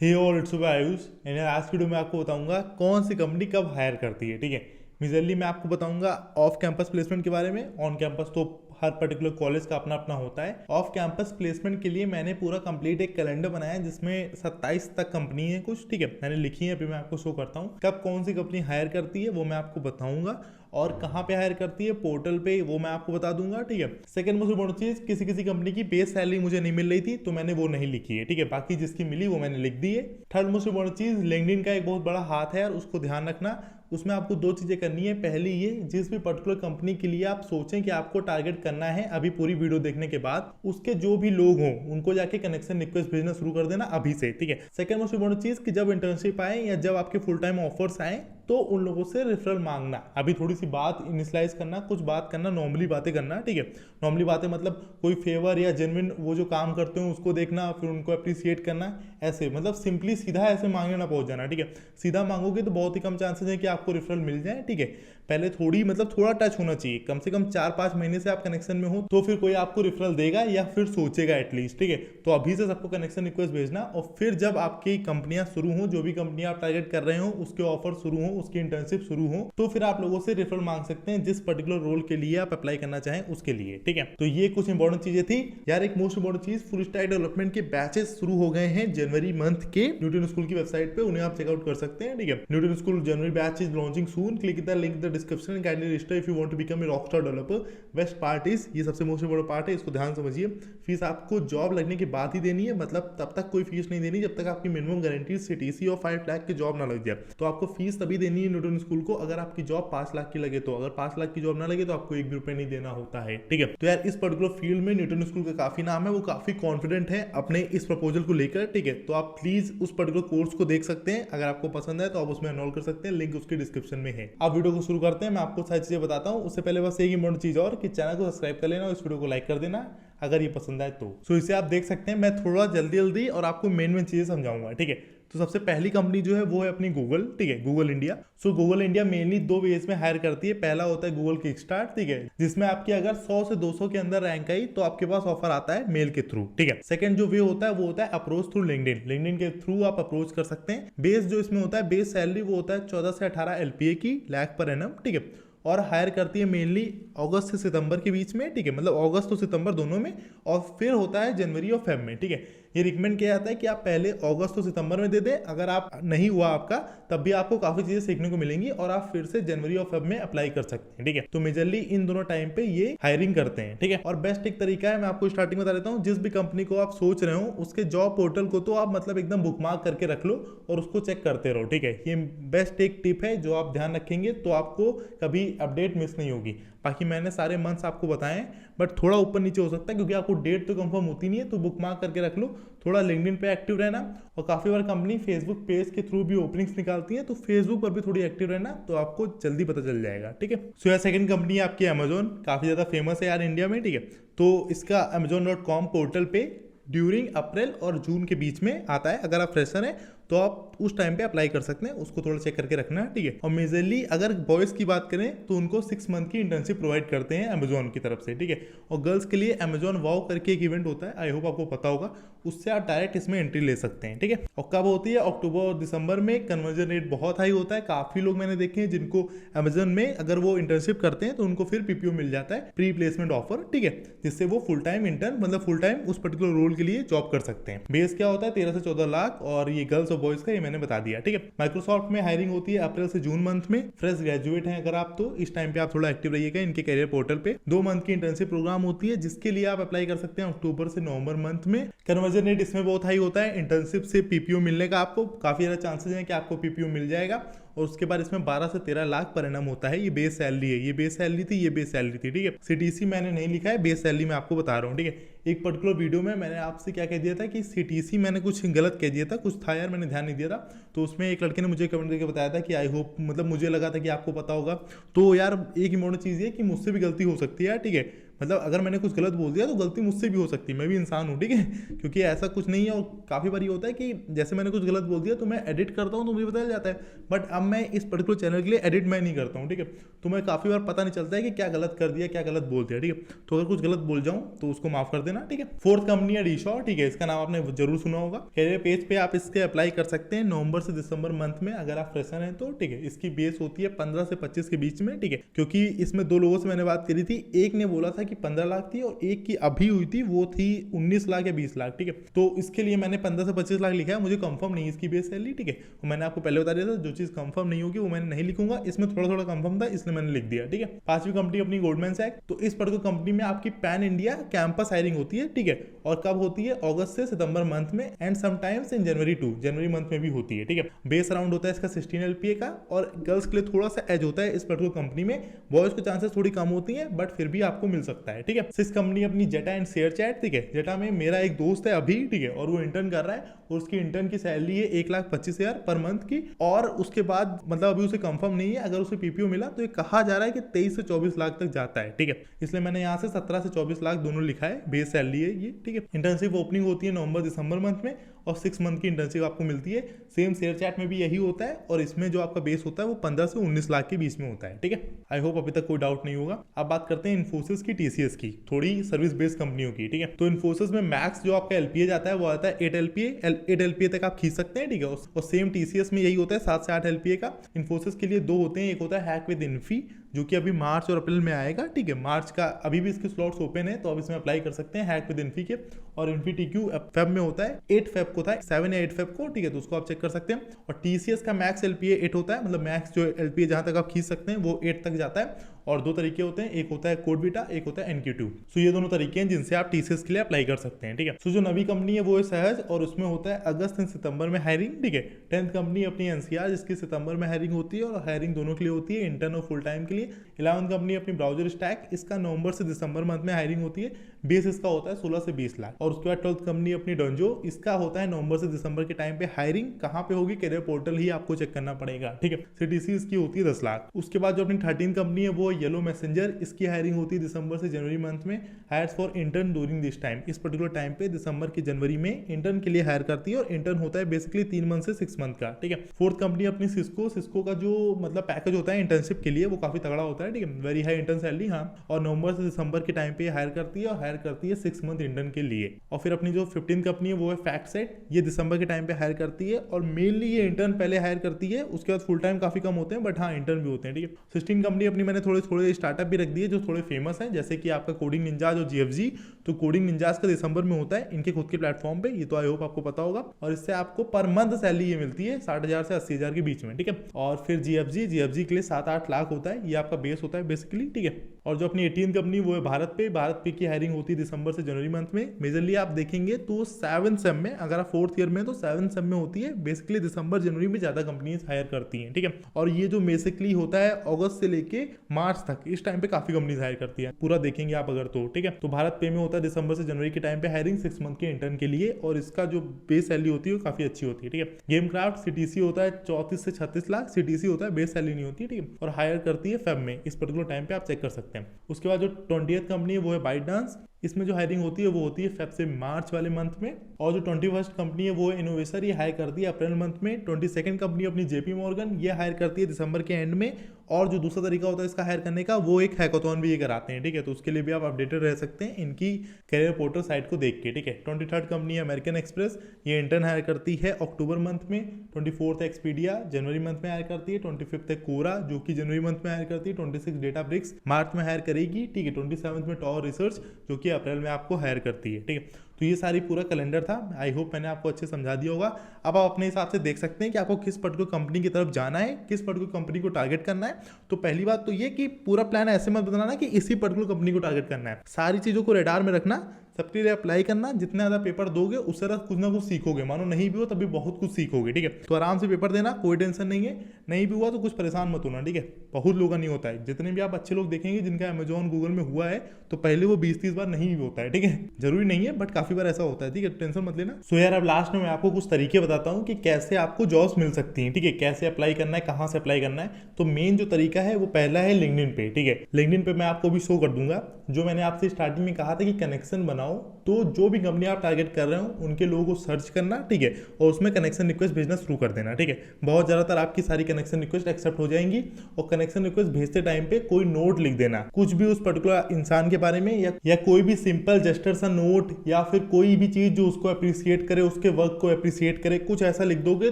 Hey all, it's Ayush and आज की video में आपको बताऊंगा कौन सी कंपनी कब हायर करती है। ठीक है, मेजरली मैं आपको बताऊंगा ऑफ कैंपस प्लेसमेंट के बारे में। ऑन कैंपस तो हर पर्टिकुलर कॉलेज का अपना अपना होता है। ऑफ कैंपस प्लेसमेंट के लिए मैंने पूरा कंप्लीट एक कैलेंडर बनाया है जिसमें 27 तक कंपनी है कुछ। ठीक है, मैंने लिखी है, अभी मैं आपको शो करता हूँ कब कौन सी कंपनी हायर करती है, वो मैं आपको बताऊंगा। और कहाँ पे हायर करती है, पोर्टल पे, वो मैं आपको बता दूंगा। ठीक है, सेकंड मोस्ट इंपॉर्टेंट चीज, किसी किसी कंपनी की बेस सैलरी मुझे नहीं मिल रही थी तो मैंने वो नहीं लिखी है। ठीक है, बाकी जिसकी मिली वो मैंने लिख दी है। थर्ड मोस्ट इंपॉर्टेंट चीज, लिंक्डइन का एक बहुत बड़ा हाथ है और उसको ध्यान रखना। उसमें आपको दो चीजें करनी है। पहली ये, जिस भी पर्टिकुलर कंपनी के लिए आप सोचें कि आपको टारगेट करना है, अभी पूरी वीडियो देखने के बाद उसके जो भी लोग हों उनको जाके कनेक्शन रिक्वेस्ट भेजना शुरू कर देना अभी से। ठीक है, सेकंड मोस्ट इंपॉर्टेंट चीज कि जब इंटर्नशिप आए या जब आपके फुल टाइम ऑफर्स आए तो उन लोगों से रेफरल मांगना। अभी थोड़ी सी बात इनिशलाइज करना, कुछ बात करना, नॉर्मली बातें करना। ठीक है, नॉर्मली बातें मतलब कोई फेवर या जेन्युइन वो जो काम करते हो उसको देखना, फिर उनको अप्रिसिएट करना। ऐसे मतलब सिंपली सीधा ऐसे मांगने ना पहुंच जाना। ठीक है, सीधा मांगोगे तो बहुत ही कम चांसेस है कि आपको रेफरल मिल जाए। ठीक है, पहले थोड़ी मतलब थोड़ा टच होना चाहिए, कम से कम 4-5 महीने से आप कनेक्शन में हो तो फिर कोई आपको रेफरल देगा या फिर सोचेगा एटलीस्ट। ठीक है, तो अभी से सबको कनेक्शन रिक्वेस्ट भेजना और फिर जब आपकी कंपनियां शुरू हो, जो भी कंपनियां आप टारगेट कर रहे हो उसके ऑफर शुरू हो, उसकी इंटर्नशिप शुरू हो, तो फिर आप लोगों से रेफरल मांग सकते हैं जिस पर्टिकुलर रोल के लिए आप अप्लाई करना चाहें उसके लिए। ठीक है, तो ये कुछ इंपॉर्टेंट चीजें थी यार। एक मोस्ट इंपॉर्टेंट चीज, फुल स्टैक डेवलपमेंट के बैचेस शुरू हो गए हैं जनवरी मंथ के न्यूटन स्कूल की वेबसाइट पे, उन्हें आप चेकआउट कर सकते हैं। ठीक है, Newton school January batch is launching soon, click the link the description and kindly register if you want to become a rockstar developer. Best part is, ये सबसे मोस्ट इंपॉर्टेंट पार्ट है, इसको ध्यान समझिए, फीस आपको जॉब लगने के बाद ही देनी है। मतलब तब तक कोई फीस नहीं देनी जब तक आपकी मिनिमम गारंटी सीटीसी और 5 लाख की जॉब ना लग जाए। तो आपको फीस तभी देनी है न्यूटन स्कूल को अगर आपकी जॉब 5 लाख की लगे तो। अगर 5 लाख की जॉब ना लगे तो आपको 1 भी रुपए नहीं देना होता है। ठीक है, तो यार इस पर्टिकुलर फील्ड में न्यूटन स्कूल का काफी नाम है, वो काफी कॉन्फिडेंट है अपने इस प्रपोजल को लेकर। ठीक है, तो आप प्लीज उस पर्टिकुलर कोर्स को देख सकते हैं, अगर आपको पसंद है तो आप उसमें एनरोल कर सकते हैं, लिंक उसके डिस्क्रिप्शन में है। अब वीडियो को शुरू करते हैं, मैं आपको सारी चीजें बताता हूँ। उससे पहले बस एक इंपॉर्टेंट चीज और कि चैनल को सब्सक्राइब कर लेना और इस वीडियो को लाइक कर देना अगर ये पसंद आए तो। सो इसे आप देख सकते हैं, मैं थोड़ा जल्दी जल्दी और आपको मेन चीजें समझाऊंगा। ठीक है, तो सबसे पहली कंपनी जो है वो है अपनी गूगल। ठीक है, Google India. So Google India mainly 2 ways में हायर करती है। पहला होता है गूगल किक स्टार्ट। ठीक है, जिसमें आपकी अगर 100 से 200 के अंदर रैंक आई तो आपके पास ऑफर आता है मेल के थ्रू। ठीक है, सेकंड जो वे होता है वो होता है अप्रोच थ्रू लिंक्डइन। लिंक्डइन के थ्रू आप अप्रोच कर सकते हैं। बेस जो इसमें होता है, बेस सैलरी वो होता है 14 से 18 एलपीए की, लाख पर एनम। ठीक है, और हायर करती है मेनली अगस्त से सितंबर के बीच में। ठीक है, मतलब अगस्त और सितंबर दोनों में, और फिर होता है जनवरी और फेब में। ठीक है, ये रिकमेंड किया जाता है कि आप पहले अगस्त और सितंबर में दे दें। अगर आप नहीं हुआ आपका तब भी आपको काफी चीजें सीखने को मिलेंगी और आप फिर से जनवरी और फेब में अप्लाई कर सकते हैं। ठीक है, तो मेजरली इन दोनों टाइम पे ये हायरिंग करते हैं। ठीक है, और बेस्ट एक तरीका है, मैं आपको स्टार्टिंग बता देता हूँ, जिस भी कंपनी को आप सोच रहे हो उसके जॉब पोर्टल को तो आप मतलब एकदम बुकमार्क करके रख लो और उसको चेक करते रहो। ठीक है, ये बेस्ट एक टिप है जो आप ध्यान रखेंगे तो आपको कभी अपडेट मिस नहीं होगी। बाकी मैंने सारे मंथ्स आपको बताएं, बट थोड़ा ऊपर नीचे हो सकता है क्योंकि आपको डेट तो कंफर्म होती नहीं है, तो बुक मार्क करके रख लो। थोड़ा लिंक्डइन पे एक्टिव रहना, और काफी बार कंपनी फेसबुक पेज के थ्रू भी ओपनिंग्स निकालती है, तो फेसबुक पर भी थोड़ी एक्टिव रहना तो आपको जल्दी पता चल जाएगा। ठीक है, सो यार सेकंड कंपनी है आपकी अमेजोन, काफी ज्यादा फेमस है यार इंडिया में। ठीक है, तो इसका amazon.com पोर्टल पे ड्यूरिंग अप्रैल और जून के बीच में आता है। अगर आप फ्रेशर हैं तो आप उस टाइम पे अप्लाई कर सकते हैं, उसको थोड़ा चेक करके रखना है। ठीक है, और मेजरली अगर बॉयज की बात करें तो उनको 6 मंथ की इंटर्नशिप प्रोवाइड करते हैं अमेजोन की तरफ से। ठीक है, और गर्ल्स के लिए अमेजोन वाओ करके एक इवेंट होता है, आई होप आपको पता होगा, उससे आप डायरेक्ट इसमें एंट्री ले सकते हैं। ठीक है, और कब होती है, अक्टूबर और दिसंबर में। कन्वर्जन रेट बहुत हाई होता है, काफी लोग मैंने देखे हैं जिनको अमेजोन में अगर वो इंटर्नशिप करते हैं तो उनको फिर पीपीओ मिल जाता है, प्री प्लेसमेंट ऑफर। ठीक है, जिससे वो फुल टाइम इंटर्न मतलब फुल टाइम उस पर्टिकुलर रोल के लिए जॉब कर सकते हैं। बेस क्या होता है, 13 से 14 लाख, और ये गर्ल्स और बॉयज का ये मैंने बता दिया। ठीक है, माइक्रोसॉफ्ट में हायरिंग होती है अप्रैल से जून मंथ में। फ्रेश ग्रेजुएट हैं अगर आप तो इस टाइम पे आप थोड़ा एक्टिव रहिएगा इनके करियर पोर्टल पे। 2 मंथ की इंटर्नशिप प्रोग्राम होती है जिसके लिए आप अप्लाई कर सकते हैं अक्टूबर से नवंबर मंथ में। कन्वर्जन रेट इसमें बहुत हाई होता है, इंटर्नशिप से पीपीओ मिलने का आपको काफी ज्यादा चांसेस है कि आपको पीपीओ मिल जाएगा। और उसके बाद इसमें 12 से 13 लाख पर एनम होता है। ये बेस सैलरी है, ये बेस सैलरी थी, ये बेस सैलरी थी। ठीक है, सीटीसी मैंने नहीं लिखा है, बेस सैलरी मैं आपको बता रहा हूँ। ठीक है, एक पर्टिकुलर वीडियो में मैंने आपसे क्या कह दिया था कि सीटीसी मैंने कुछ गलत कह दिया था, कुछ था यार, मैंने ध्यान नहीं दिया था। तो उसमें एक लड़के ने मुझे कमेंट करके बताया था कि आई होप, मतलब मुझे लगा था कि आपको पता होगा। तो यार एक इम्पोर्टेंट चीज़ ये कि मुझसे भी गलती हो सकती है यार। ठीक है, मतलब अगर मैंने कुछ गलत बोल दिया तो गलती मुझसे भी हो सकती है, मैं भी इंसान हूँ, ठीक है, क्योंकि ऐसा कुछ नहीं है। और काफ़ी बार होता है कि जैसे मैंने कुछ गलत बोल दिया तो मैं एडिट करता हूँ तो मुझे पता चल जाता है, बट अब मैं इस पर्टिकुलर चैनल के लिए एडिट मैं नहीं करता हूँ, ठीक है, तो मैं काफ़ी बार पता नहीं चलता है कि क्या गलत कर दिया, क्या गलत बोल दिया, ठीक है। तो अगर कुछ गलत बोल जाऊँ तो उसको माफ कर देना, ठीक है। फोर्थ कंपनी है डीशॉ, ठीक है, इसका नाम आपने जरूर सुना होगा। कैरियर पेज पे आप इसके अप्लाई कर सकते हैं नवंबर से दिसंबर मंथ में, अगर आप फ्रेशर हैं तो, ठीक है। इसकी बेस होती है 15 से 25 के बीच में, ठीक है, क्योंकि इसमें दो लोगों से मैंने बात करी थी, एक ने बोला था कि 15 लाख थी और एक की अभी हुई थी वो थी 19 लाख या 20 लाख, ठीक है। तो इसके लिए मैंने 15 से 25 लाख लिखा है, मुझे कंफर्म नहीं है इसकी बेस सैलरी, ठीक है। मैंने आपको पहले बता दिया था जो चीज कंफर्म नहीं होगी वो मैंने नहीं लिखूंगा, इसमें थोड़ा थोड़ा कंफर्म था इसलिए मैंने लिख दिया, ठीक है। पांचवी कंपनी अपनी गोल्डमैन सैक्स, तो इस पर्टिकुलर कंपनी में आपकी पैन इंडिया कैंपस हायरिंग होती है, ठीक है। और कब होती है? अगस्त से सितंबर मंथ में and sometimes in January month में भी होती है, ठीक है। बेस अराउंड होता है इसका 16 LPA का, और गर्ल्स के लिए थोड़ा सा एज होता है इस पर्टिकुलर कंपनी में, बॉयज को चांसेस थोड़ी कम होती है बट फिर भी आपको मिल सकता है, ठीक है। सिक्स कंपनी अपनी जेटा एंड शेयर चैट, ठीक है। जेटा में मेरा एक दोस्त है अभी, ठीक है, और वो इंटर्न कर रहा है और उसकी इंटर्न की सैलरी है 1,25,000 पर मंथ की, और उसके बाद मतलब अभी उसे कंफर्म नहीं है, अगर उसे पीपीओ मिला तो ये कहा जा रहा है कि 23 से 24 लाख तक जाता है, ठीक है। इसलिए मैंने यहाँ से 17 से 24 लाख दोनों लिखा है, बेस सैलरी है ये, ठीक है। इंटर्नशिप ओपनिंग होती है नवंबर दिसंबर मंथ में और 6 मंथ की इंटर्नशिप आपको मिलती है। सेम शेयर चैट में भी यही होता है और इसमें जो आपका बेस होता है वो 15 से 19 लाख के बीच में होता है, ठीक है। आई होप अभी तक कोई डाउट नहीं होगा। अब बात करते हैं इन्फोसिस की, टीसीएस की, थोड़ी सर्विस बेस्ड कंपनियों की, ठीक है। तो इन्फोसिस में मैक्स जो आपका एलपीए जाता है वो आता है 8 LPA तक आप खींच सकते हैं, ठीक है। और सेम टीसीएस में यही होता है 7 से 8 LPA का। इन्फोसिस के लिए दो होते हैं, एक होता है हैक विद इन्फी जो कि अभी मार्च और अप्रैल में आएगा, ठीक है। मार्च का अभी भी इसके स्लॉट्स ओपन है तो अब इसमें अप्लाई कर सकते हैं हैक विद इन्फी के। और इन्फी टीक्यू फेब में होता है, 8 फेब को था, 7 या 8 फेब को, ठीक है, तो उसको आप चेक कर सकते हैं। और टीसीएस का मैक्स एलपीए 8 होता है, मतलब मैक्स जो एलपीए जहां तक आप खींच सकते हैं वो 8 तक जाता है। और दो तरीके होते हैं, एक होता है कोड बीटा, एक होता है NQ2। सो ये दोनों तरीके हैं जिनसे आप टीसीएस के लिए अप्लाई कर सकते हैं, ठीक है। सो जो नवी कंपनी है वो है सहज और उसमें होता है अगस्त से सितंबर में हायरिंग, ठीक है। 10th कंपनी अपनी एनसीआर जिसकी सितंबर में हायरिंग होती है और हायरिंग दोनों के लिए होती है, इंटर्न और फुल टाइम के लिए। 11th कंपनी अपनी ब्राउजर स्टैक, इसका नवंबर से दिसंबर मंथ में हायरिंग होती है, बेस इसका होता है 16 से 20 लाख। और उसके बाद 12th कंपनी अपनी डोंजो, इसका होता है नवंबर से दिसंबर के टाइम पे हायरिंग, कहां पे होगी? कैरियर पोर्टल ही आपको चेक करना पड़ेगा, ठीक है। सीटीसी इसकी होती है 10 लाख। उसके बाद जो अपनी 13th कंपनी है वो येलो मैसेंजर, इसकी हायरिंग होती है दिसंबर से जनवरी मंथ में। Hires for intern during this time, इस पर्टिकुलर टाइम पे दिसंबर की जनवरी में इंटर्न के लिए हायर करती है और इंटर्न होता है बेसिकली 3 मंथ से 6 मंथ का, ठीक है। 4th कंपनी अपनी सिस्को का जो मतलब पैकेज होता है इंटर्नशिप के लिए वो काफी तगड़ा होता है, ठीक है, वेरी हाई इंटर्न सैलरी, हाँ। और नवंबर से दिसंबर के टाइम पे हायर करती है और हायर करती है 6 मंथ इंटर्न के लिए। और फिर अपनी जो 15th कंपनी है वो है फैक्टसेट, ये दिसंबर के टाइम पे हायर करती है और मेनली ये इंटर्न पहले हायर करती है, उसके बाद फुल टाइम काफी कम होते हैं बट हाँ इंटर्न भी होते हैं, ठीक है। 16 कंपनी अपनी मैंने थोड़े स्टार्टअप भी रख दिए जो थोड़े फेमस है, जैसे कि आपका कोडिंग निंजाज और जीएफजी। तो कोडिंग निंजाज का दिसंबर में होता है इनके खुद के प्लेटफॉर्म पे, ये तो आई होप आपको पता होगा। और इससे आपको पर मंथ सैलरी ये मिलती है 60,000 से 80,000 के बीच में, ठीक है। और फिर जीएफजी के लिए 7-8 लाख होता है, ये आपका बेस होता है बेसिकली, ठीक है। और जो अपनी 18 कंपनी वो है भारत पे की हायरिंग होती है दिसंबर से जनवरी मंथ में। मेजरली आप देखेंगे तो 7 सेम में, अगर आप 4th ईयर में तो 7 सेम में होती है, बेसिकली दिसंबर जनवरी में ज्यादा कंपनीज हायर करती हैं, ठीक है। और ये जो बेसिकली होता है अगस्त से लेके मार्च तक, इस टाइम पे काफी कंपनीज हायर करती है, पूरा देखेंगे आप अगर तो, ठीक है। तो भारत पे में होता है दिसंबर से जनवरी के टाइम पे हायरिंग 6 मंथ के इंटर्न के लिए, और इसका जो बेस सैलरी होती है वो काफी अच्छी होती है, ठीक है। गेम क्राफ्ट सीटीसी होता है 34 से 36 लाख, सीटीसी होता है, बेस सैलरी नहीं होती, ठीक है। और हायर करती है फेब में, इस पर्टिकुलर टाइम पे आप चेक कर सकते हैं। उसके बाद जो 20th कंपनी है वो है बाइट डांस, इसमें जो हायरिंग होती है वो होती है फेब से मार्च वाले मंथ में। और जो 21st कंपनी है वो है इनोवेसर, ये हायर करती है अप्रैल मंथ में। 22nd कंपनी अपनी जेपी मॉर्गन, ये हायर करती है दिसंबर के एंड में। और जो दूसरा तरीका होता है इसका हायर करने का वो एक हैकाथॉन भी ये कराते हैं, ठीक है। तो उसके लिए भी आप अपडेटेड रह सकते हैं इनकी कैरियर पोर्टल साइट को देख के, ठीक है। 23rd कंपनी है अमेरिकन एक्सप्रेस, ये इंटर्न हायर करती है अक्टूबर मंथ में। 24th एक्सपीडिया जनवरी मंथ में हायर करती है। 25th है कोरा जो कि जनवरी मंथ में हायर करती है। 26 डेटा ब्रिक्स मार्च में हायर करेगी, ठीक है। 27 में टॉर रिसर्च जो कि अप्रैल में आपको हायर करती है, ठीक है। तो ये सारी पूरा कैलेंडर था, आई होप मैंने आपको अच्छे समझा दिया होगा। अब आप अपने हिसाब से देख सकते हैं कि आपको किस पर्टिकुलर कंपनी की तरफ जाना है, किस पर्टिकुलर कंपनी को टारगेट करना है। तो पहली बात तो ये कि पूरा प्लान ऐसे मत बनाना कि इसी पर्टिकुलर कंपनी को टारगेट करना है, सारी चीज़ों को रेडार में रखना सबके लिए अप्लाई करना, जितना ज़्यादा पेपर दोगे उससे ज़्यादा कुछ ना कुछ सीखोगे, मानो नहीं भी हो तभी बहुत कुछ सीखोगे, ठीक है। तो आराम से पेपर देना, कोई टेंशन नहीं है, नहीं भी हुआ तो कुछ परेशान मत होना, ठीक है। बहुत लोगों का नहीं होता है, जितने भी आप अच्छे लोग देखेंगे जिनका अमेजॉन गूगल में हुआ है तो पहले वो 20-30 बार नहीं भी होता है, ठीक है। जरूरी नहीं है बट काफी बार ऐसा होता है, ठीक है, टेंशन मत लेना। सो यार अब लास्ट में मैं आपको कुछ तरीके बताता हूँ कि कैसे आपको जॉब्स मिल सकती हैं, ठीक है, कैसे अप्लाई करना है, कहाँ से अप्लाई करना है। तो मेन जो तरीका है वो पहला है लिंक्डइन पे, ठीक है। लिंक्डइन पे मैं आपको भी शो कर दूंगा, जो मैंने आपसे स्टार्टिंग में कहा था कि कनेक्शन बनाओ, तो जो भी कंपनी आप टारगेट कर रहे हो उनके लोगों को सर्च करना, ठीक है, और उसमें कनेक्शन रिक्वेस्ट भेजना शुरू कर देना, ठीक है। बहुत ज़्यादातर आपकी सारी कनेक्शन रिक्वेस्ट एक्सेप्ट हो जाएंगी, और कनेक्शन रिक्वेस्ट भेजते टाइम पे कोई नोट लिख देना, कुछ भी उस पर्टिकुलर इंसान के बारे में, या कोई भी सिंपल जस्टर सा नोट, या फिर कोई भी चीज़ जो उसको अप्रिशिएट करे, उसके वर्क को अप्रिशिएट करे, कुछ ऐसा लिख दोगे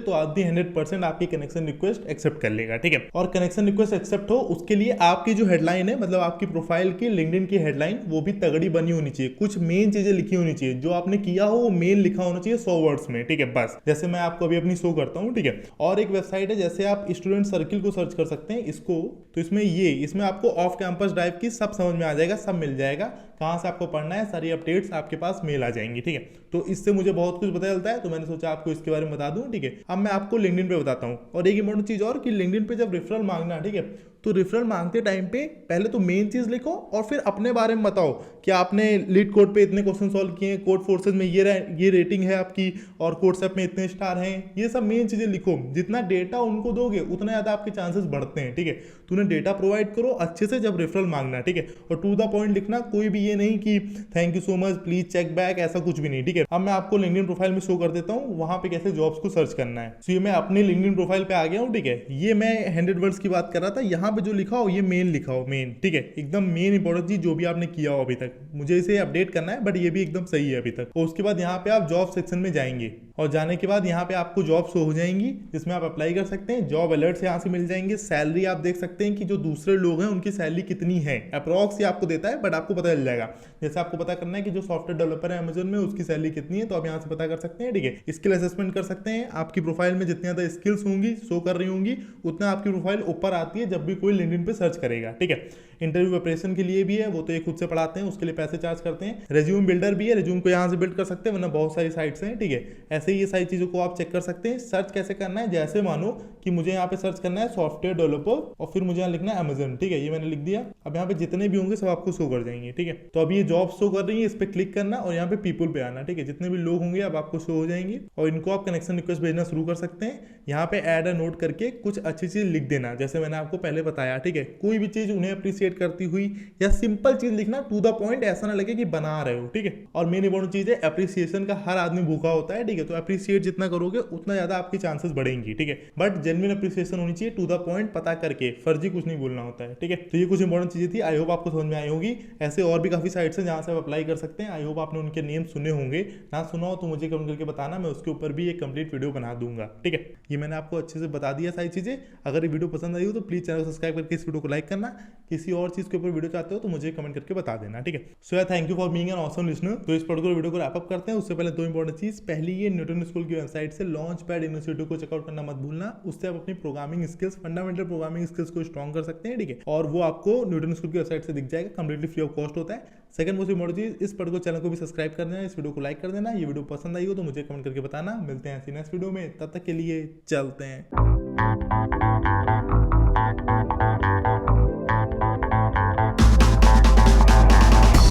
तो आदमी 100% आपकी कनेक्शन रिक्वेस्ट एक्सेप्ट कर लेगा, ठीक है। और कनेक्शन रिक्वेस्ट एक्सेप्ट हो उसके लिए आपकी जो हेडलाइन है, मतलब आपकी प्रोफाइल की लिंक्डइन की हेडलाइन, वो भी तगड़ी बनी होनी चाहिए, कुछ मेन चीजें लिखी होनी चाहिए, जो आपने किया हो वो मेन लिखा होना चाहिए 100 वर्ड्स में, ठीक है। बस जैसे मैं आपको अभी अपनी शो करता हूँ, ठीक है। और एक वेबसाइट है, जैसे आप स्टूडेंट सर्किल को सर्च कर सकते हैं इसको, तो इसमें आपको ऑफ कैंपस ड्राइव की सब समझ में आ जाएगा, सब मिल जाएगा, कहाँ से आपको पढ़ना है, सारी अपडेट्स आपके पास मेल आ जाएंगी, ठीक है। तो इससे मुझे बहुत कुछ पता चलता है, तो मैंने सोचा आपको इसके बारे में बता दूं, ठीक है। अब मैं आपको लिंक्डइन पे बताता हूँ। और एक इंपॉर्टेंट चीज और कि लिंक्डइन पे जब रेफरल मांगना, ठीक है, तो रेफरल मांगते टाइम पे पहले तो मेन चीज लिखो और फिर अपने बारे में बताओ कि आपने लीड कोड पे इतने क्वेश्चन सॉल्व किए, कोड फोर्सेज में ये रेटिंग है आपकी, और कोडसेप में इतने स्टार हैं, ये सब मेन चीजें लिखो। जितना डेटा उनको दोगे उतना ज्यादा आपके चांसेस बढ़ते हैं, ठीक है। तो उन्हें डेटा प्रोवाइड करो अच्छे से जब रेफरल मांगना, ठीक है, और टू द पॉइंट लिखना, कोई भी ये नहीं कि thank you so much please check back, ऐसा कुछ भी नहीं, ठीक है। अब मैं आपको लिंक्डइन प्रोफाइल में शो कर देता हूँ वहां पे कैसे जॉब्स को सर्च करना है। तो ये मैं अपने लिंक्डइन प्रोफाइल पे आ गया हूँ, ठीक है। ये मैं 100 वर्ड्स की बात कर रहा था, यहाँ पे जो लिखा हो ये मेन लिखा हो, मेन, ठीक है, एकदम मेन इंपॉर्टेंट चीज जो भी आपने किया हो अभी तक, मुझे इसे अपडेट करना है बट ये भी एकदम सही है अभी तक। और उसके बाद यहाँ पे आप जॉब सेक्शन में जाएंगे, और जाने के बाद यहाँ पे आपको जॉब शो हो जाएंगी जिसमें आप अप्लाई कर सकते हैं। जॉब अलर्ट्स यहाँ से मिल जाएंगे, सैलरी आप देख सकते हैं कि जो दूसरे लोग हैं उनकी सैलरी कितनी है, अप्रॉक्स ही आपको देता है बट आपको पता चल जाएगा। जैसे आपको पता करना है कि जो सॉफ्टवेयर डेवलपर है अमेजन में उसकी सैलरी कितनी है, तो आप यहाँ से पता कर सकते हैं, ठीक है। स्किल असेसमेंट कर सकते हैं, आपकी प्रोफाइल में जितनी ज़्यादा स्किल्स होंगी शो कर रही होंगी उतना आपकी प्रोफाइल ऊपर आती है जब भी कोई लिंक्डइन पे सर्च करेगा, ठीक है। इंटरव्यू प्रिपरेशन के लिए भी है, वो तो ये खुद से पढ़ाते हैं, उसके लिए पैसे चार्ज करते हैं। रेज्यूम बिल्डर भी है, रेज्यूम को यहाँ से बिल्ड कर सकते हैं, वरना बहुत सारी साइट्स हैं, ठीक है। ऐसे ही ये सारी चीज़ों को आप चेक कर सकते हैं। सर्च कैसे करना है, जैसे मानो कि मुझे यहाँ पे सर्च करना है सॉफ्टवेयर डेवलपर और फिर मुझे यहाँ लिखना है अमेजन, ठीक है, ये मैंने लिख दिया। अब यहाँ पे जितने भी होंगे सब आपको शो कर जाएंगे, ठीक है। तो अभी ये जॉब शो कर रही है, इस पर क्लिक करना और यहाँ पे पीपल पे आना, ठीक है। जितने भी लोग होंगे अब आपको शो हो जाएंगे और इनको आप कनेक्शन रिक्वेस्ट भेजना शुरू कर सकते हैं। यहाँ पे ऐड अ नोट करके कुछ अच्छी चीज लिख देना, जैसे मैंने आपको पहले बताया, ठीक है। कोई भी चीज उन्हें अप्रिशिएट करती हुई या सिंपल चीज लिखना, टू द पॉइंट, ऐसा ना लगे कि बना रहे हो, ठीक है। और मेन इंपॉर्टेंट चीज है अप्रिसिएशन का, हर आदमी भूखा होता है, ठीक है। तो अप्रिशिएट जितना करोगे उतना ज्यादा आपकी चांसेस बढ़ेंगी, ठीक है। बट जेन्युइन अप्रिसिएशन होनी चाहिए, टू द पॉइंट, पता करके, फर्जी कुछ नहीं बोलना होता है, ठीक है। तो ये कुछ इंपॉर्टेंट चीजें थी, आई होप आपको समझ में आई होगी। ऐसे और भी काफी साइट्स हैं जहां से आप अप्लाई कर सकते हैं, आई होप आपने उनके नेम सुने होंगे, ना सुना हो तो मुझे कमेंट करके बताना, मैं उसके ऊपर भी एक कंप्लीट वीडियो बना दूंगा, ठीक है। ये मैंने आपको अच्छे से बता दिया सारी चीजें। अगर ये वीडियो पसंद आई हो तो प्लीज चैनल को सब्सक्राइब करके इस वीडियो को लाइक करना। किसी और चीज के ऊपर वीडियो चाहते हो तो मुझे कमेंट करके बता देना, ठीक है। सो यार thank you for being an awesome listener. तो इस पर्टिकुलर वीडियो को रैप अप करते हैं, उससे पहले दो इंपॉर्टेंट चीज। पहली, ये न्यूटन स्कूल की वेबसाइट से लॉन्च पैड इनिशिएटिव को चेकआउट करना मत भूलना, उससे आप अपनी programming skills, fundamental programming skills को स्ट्रॉन्ग कर सकते हैं, ठीक है। और वो आपको न्यूटन स्कूल की वेबसाइट से दिख जाएगा, कंप्लीटली फ्री ऑफ कॉस्ट होता है। सेकंड मोस्ट इंपॉर्टेंट चीज, इस पर्टिकुलर चैनल को भी सब्सक्राइब कर देना, इस वीडियो को लाइक कर देना। ये वीडियो पसंद आई हो तो मुझे कमेंट करके बताना। मिलते हैं ऐसी नेक्स्ट वीडियो में, तब तक के लिए चलते हैं।